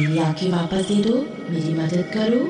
मेरी आंखें वापस दे दो, मेरी मदद करो।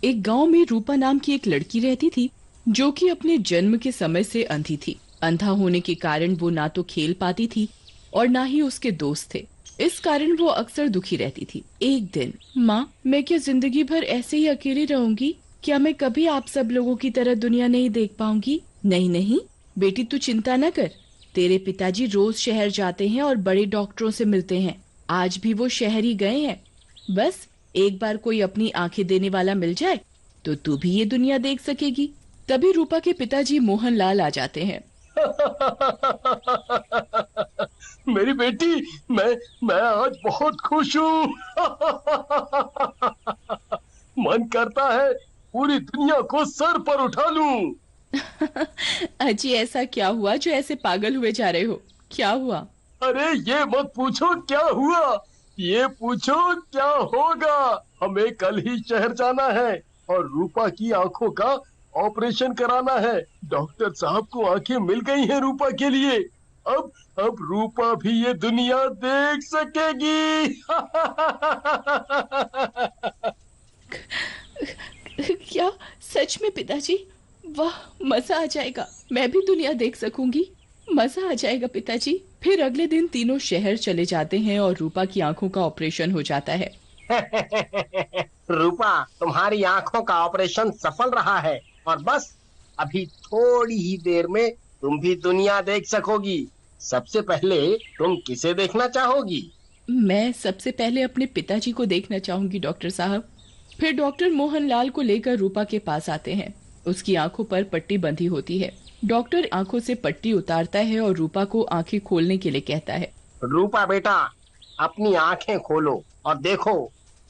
एक गांव में रूपा नाम की एक लड़की रहती थी जो कि अपने जन्म के समय से अंधी थी। अंधा होने के कारण वो ना तो खेल पाती थी और ना ही उसके दोस्त थे। इस कारण वो अक्सर दुखी रहती थी। एक दिन, माँ, मैं क्या जिंदगी भर ऐसे ही अकेली रहूंगी? क्या मैं कभी आप सब लोगों की तरह दुनिया नहीं देख पाऊंगी? नहीं नहीं बेटी, तू चिंता न कर। तेरे पिताजी रोज शहर जाते हैं और बड़े डॉक्टरों से मिलते हैं। आज भी वो शहर ही गए हैं। बस एक बार कोई अपनी आंखें देने वाला मिल जाए तो तू भी ये दुनिया देख सकेगी। तभी रूपा के पिताजी मोहन लाल आ जाते हैं। मेरी बेटी, मैं आज बहुत खुश हूँ। मन करता है पूरी दुनिया को सर पर उठा लूं। अजी, ऐसा क्या हुआ जो ऐसे पागल हुए जा रहे हो? क्या हुआ? अरे ये मत पूछो क्या हुआ, ये पूछो क्या होगा। हमें कल ही शहर जाना है और रूपा की आंखों का ऑपरेशन कराना है। डॉक्टर साहब को आंखें मिल गई हैं रूपा के लिए। अब अब रूपा भी ये दुनिया देख सकेगी। क्या? सच में पिताजी? वाह, मजा आ जाएगा। मैं भी दुनिया देख सकूंगी। मजा आ जाएगा पिताजी। फिर अगले दिन तीनों शहर चले जाते हैं और रूपा की आंखों का ऑपरेशन हो जाता है। रूपा, तुम्हारी आंखों का ऑपरेशन सफल रहा है और बस अभी थोड़ी ही देर में तुम भी दुनिया देख सकोगी। सबसे पहले तुम किसे देखना चाहोगी? मैं सबसे पहले अपने पिताजी को देखना चाहूंगी डॉक्टर साहब। फिर डॉक्टर मोहनलाल को लेकर रूपा के पास आते हैं। उसकी आंखों पर पट्टी बंधी होती है। डॉक्टर आंखों से पट्टी उतारता है और रूपा को आंखें खोलने के लिए कहता है। रूपा बेटा, अपनी आंखें खोलो और देखो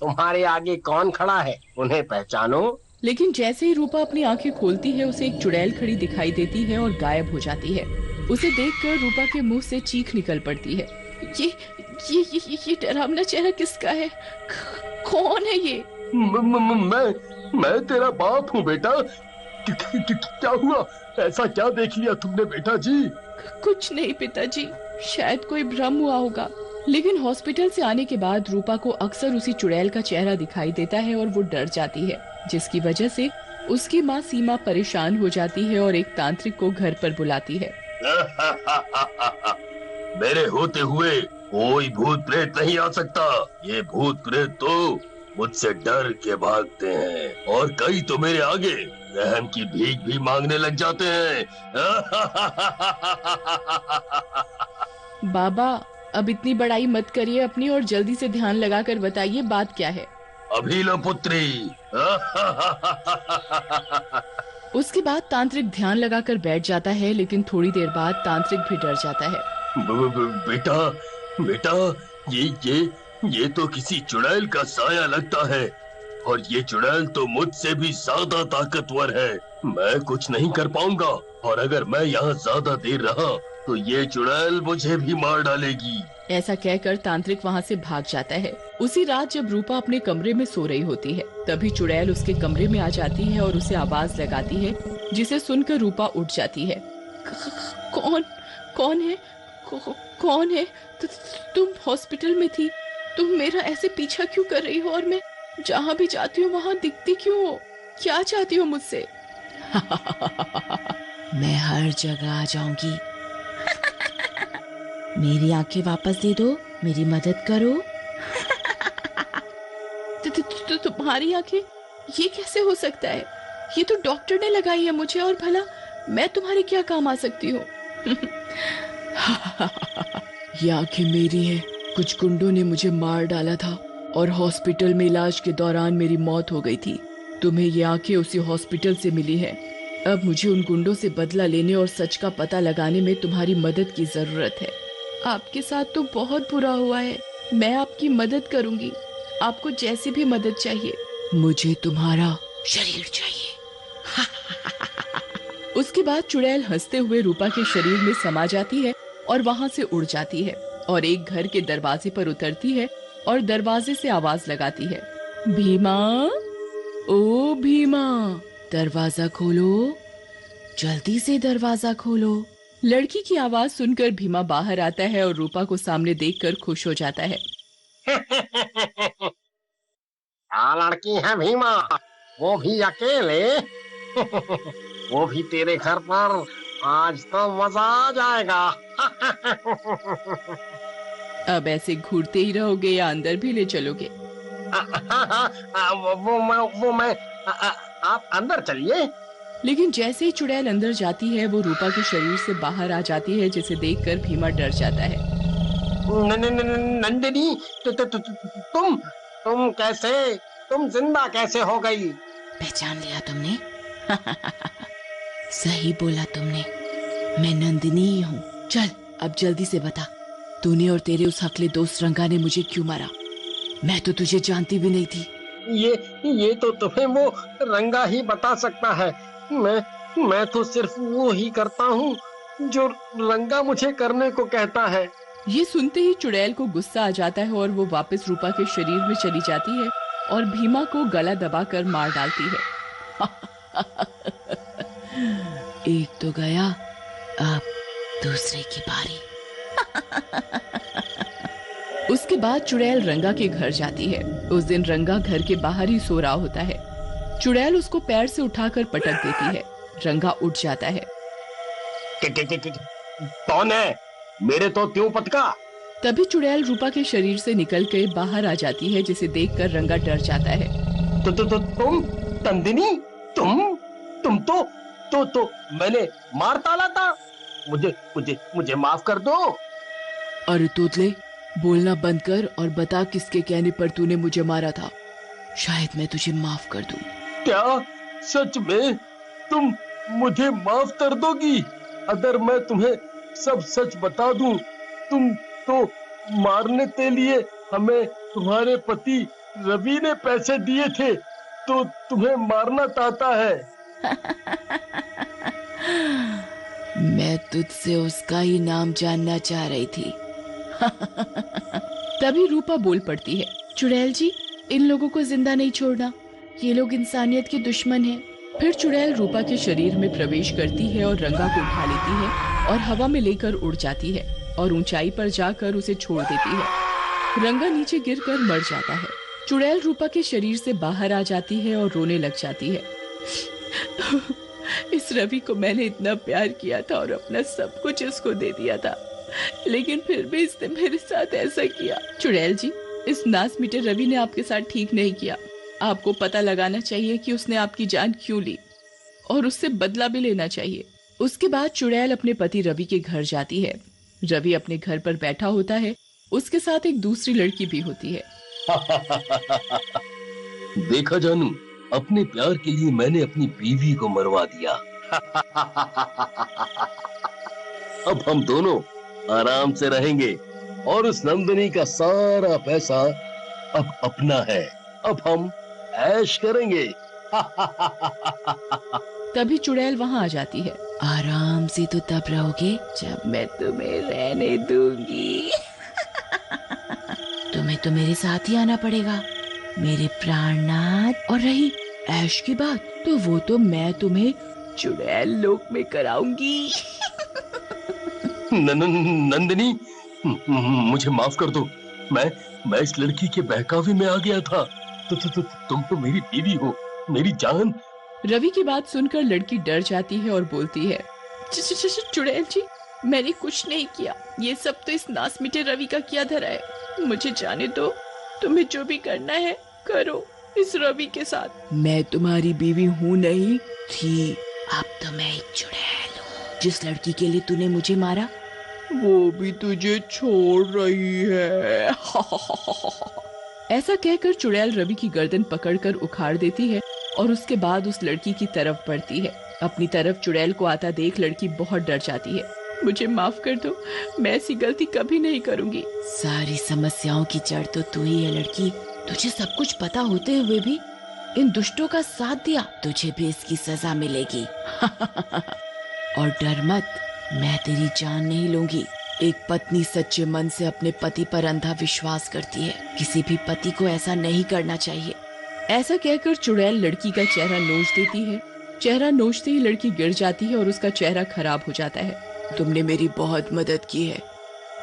तुम्हारे आगे कौन खड़ा है, उन्हें पहचानो। लेकिन जैसे ही रूपा अपनी आंखें खोलती है उसे एक चुड़ैल खड़ी दिखाई देती है और गायब हो जाती है। उसे देखकर रूपा के मुंह से चीख निकल पड़ती है। ये डरावना चेहरा किसका है? कौन है ये? मैं तेरा बाप हूँ बेटा। क्या हुआ? ऐसा क्या देख लिया तुमने बेटा जी? कुछ नहीं पिताजी, शायद कोई भ्रम हुआ होगा। लेकिन हॉस्पिटल से आने के बाद रूपा को अक्सर उसी चुड़ैल का चेहरा दिखाई देता है और वो डर जाती है, जिसकी वजह से उसकी माँ सीमा परेशान हो जाती है और एक तांत्रिक को घर पर बुलाती है। मेरे होते हुए कोई भूत प्रेत नहीं आ सकता। ये भूत प्रेत तो मुझसे डर के भागते हैं और कई तो मेरे आगे रहम की भीख भी मांगने लग जाते हैं। बाबा, अब इतनी बड़ाई मत करिए अपनी और जल्दी से ध्यान लगाकर बताइए बात क्या है। अभी लो पुत्री। उसके बाद तांत्रिक ध्यान लगाकर बैठ जाता है, लेकिन थोड़ी देर बाद तांत्रिक भी डर जाता है। बेटा बेटा, ये तो किसी चुड़ैल का साया लगता है और ये चुड़ैल तो मुझसे भी ज्यादा ताकतवर है। मैं कुछ नहीं कर पाऊंगा और अगर मैं यहाँ ज्यादा देर रहा तो ये चुड़ैल मुझे भी मार डालेगी। ऐसा कहकर तांत्रिक वहाँ से भाग जाता है। उसी रात जब रूपा अपने कमरे में सो रही होती है, तभी चुड़ैल उसके कमरे में आ जाती है और उसे आवाज लगाती है, जिसे सुनकर रूपा उठ जाती है। कौन कौन है? कौन है? तुम हॉस्पिटल में थी। तुम मेरा ऐसे पीछा क्यों कर रही हो और मैं जहाँ भी जाती हूँ वहाँ दिखती क्यों हो? क्या चाहती हो मुझसे? मैं हर जगह आ जाऊंगी। मेरी आंखें वापस दे दो, मेरी मदद करो। तुम्हारी आंखें? ये कैसे हो सकता है? ये तो डॉक्टर ने लगाई है मुझे, और भला मैं तुम्हारे क्या काम आ सकती हूँ? ये आंखें मेरी हैं। कुछ गुंडों ने मुझे मार डाला था और हॉस्पिटल में इलाज के दौरान मेरी मौत हो गई थी। तुम्हें ये आंखें उसी हॉस्पिटल से मिली है। अब मुझे उन गुंडों से बदला लेने और सच का पता लगाने में तुम्हारी मदद की जरूरत है। आपके साथ तो बहुत बुरा हुआ है। मैं आपकी मदद करूंगी। आपको जैसी भी मदद चाहिए। मुझे तुम्हारा शरीर चाहिए। उसके बाद चुड़ैल हंसते हुए रूपा के शरीर में समा जाती है और वहां से उड़ जाती है और एक घर के दरवाजे पर उतरती है और दरवाजे से आवाज लगाती है। भीमा, ओ भीमा, दरवाजा खोलो, जल्दी से दरवाजा खोलो। लड़की की आवाज सुनकर भीमा बाहर आता है और रूपा को सामने देखकर खुश हो जाता है। क्या लड़की है भीमा, वो भी अकेले। वो भी तेरे घर पर, आज तो मजा आ जाएगा। अब ऐसे घूरते ही रहोगे या अंदर भी ले चलोगे? वो मैं आप अंदर चलिए। लेकिन जैसे ही चुड़ैल अंदर जाती है वो रूपा के शरीर से बाहर आ जाती है, जिसे देखकर भीमा डर जाता है। नंदिनी, तुम कैसे, तुम जिंदा कैसे हो गई? पहचान लिया तुमने? सही बोला तुमने, मैं नंदिनी ही हूँ। चल अब जल्दी से बता, तूने और तेरे उस हकले दोस्त रंगा ने मुझे क्यों मारा? मैं तो तुझे जानती भी नहीं थी। ये तो तुम्हें वो रंगा ही बता सकता है। मैं तो सिर्फ वो ही करता हूँ जो रंगा मुझे करने को कहता है। ये सुनते ही चुड़ैल को गुस्सा आ जाता है और वो वापस रूपा के शरीर में चली जाती है और भीमा को गला दबाकर मार डालती है। एक तो गया, अब दूसरे की बारी। उसके बाद चुड़ैल रंगा के घर जाती है। उस दिन रंगा घर के बाहर ही सो रहा होता है। चुड़ैल उसको पैर से उठाकर पटक देती है। रंगा उठ जाता है। कौन है? मेरे तो त्यों पटका? तभी चुड़ैल रूपा के शरीर से निकल के बाहर आ जाती है, जिसे देखकर रंगा डर जाता है। तुम नंदिनी, तुम तो मैंने मार डाला था। मुझे माफ कर दो। अरे तोतले, बोलना बंद कर और बता किसके कहने पर तूने मुझे मारा था। शायद मैं तुझे माफ कर दूं। क्या सच में तुम मुझे माफ कर दोगी? अगर मैं तुम्हें सब सच बता दूं, तुम तो मारने के लिए हमें तुम्हारे पति रवि ने पैसे दिए थे, तो तुम्हें मारना चाहता है। मैं तुझसे उसका ही नाम जानना चाह रही थी। तभी रूपा बोल पड़ती है। चुड़ैल जी, इन लोगों को जिंदा नहीं छोड़ना, ये लोग इंसानियत के दुश्मन हैं। फिर चुड़ैल रूपा के शरीर में प्रवेश करती है और रंगा को उठा लेती है और हवा में लेकर उड़ जाती है और ऊंचाई पर जाकर उसे छोड़ देती है। रंगा नीचे गिरकर मर जाता है। चुड़ैल रूपा के शरीर से बाहर आ जाती है और रोने लग जाती है। इस रवि को मैंने इतना प्यार किया था और अपना सब कुछ इसको दे दिया था, लेकिन फिर भी इसने मेरे साथ ऐसा किया। चुड़ैल जी, इस नास मीठे रवि ने आपके साथ ठीक नहीं किया। आपको पता लगाना चाहिए कि उसने आपकी जान क्यों ली और उससे बदला भी लेना चाहिए। उसके बाद चुड़ैल अपने पति रवि के घर जाती है। रवि अपने घर पर बैठा होता है। उसके साथ एक दूसरी लड़की भी होती है। देखा जानू, अपने प्यार के लिए मैंने अपनी बीवी को मरवा दिया। अब हम दोनों आराम से रहेंगे और उस नंदिनी का सारा पैसा अब अपना है। अब हम ऐश करेंगे। तभी चुड़ैल वहां आ जाती है। आराम से तो तब रहोगे जब मैं तुम्हें रहने दूंगी। तुम्हें तो मेरे साथ ही आना पड़ेगा, मेरे प्राणनाथ। और रही ऐश की बात, तो वो तो मैं तुम्हें चुड़ैल लोक में कराऊंगी। नंदिनी, मुझे माफ कर दो। मैं इस लड़की के बहकावे में आ गया था। तुम तो मेरी बीवी हो, मेरी जान। रवि की बात सुनकर लड़की डर जाती है और बोलती है, चुड़ैल जी, मैंने कुछ नहीं किया। ये सब तो इस नास मीठे रवि का किया धरा है। मुझे जाने दो। तुम्हें जो भी करना है करो इस रवि के साथ। मैं तुम्हारी बीवी हूँ नहीं थी, अब तो मैं एक चुड़ैल हूँ। जिस लड़की के लिए तूने मुझे मारा, वो भी तुझे छोड़ रही है। ऐसा कहकर चुड़ैल रवि की गर्दन पकड़कर उखाड़ देती है और उसके बाद उस लड़की की तरफ बढ़ती है। अपनी तरफ चुड़ैल को आता देख लड़की बहुत डर जाती है। मुझे माफ कर दो, मैं ऐसी गलती कभी नहीं करूंगी। सारी समस्याओं की जड़ तो तू ही है लड़की। तुझे सब कुछ पता होते हुए भी इन दुष्टों का साथ दिया, तुझे भी इसकी सजा मिलेगी। और डर मत, मैं तेरी जान नहीं लूंगी। एक पत्नी सच्चे मन से अपने पति पर अंधा विश्वास करती है। किसी भी पति को ऐसा नहीं करना चाहिए। ऐसा कहकर चुड़ैल लड़की का चेहरा नोच देती है। चेहरा नोचते ही लड़की गिर जाती है और उसका चेहरा खराब हो जाता है। तुमने मेरी बहुत मदद की है,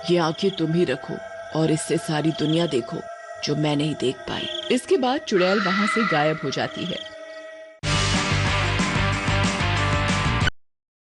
ये आंखें तुम ही रखो और इससे सारी दुनिया देखो। जो मैं नहीं देख पाई। इसके बाद चुड़ैल वहाँ से गायब हो जाती है।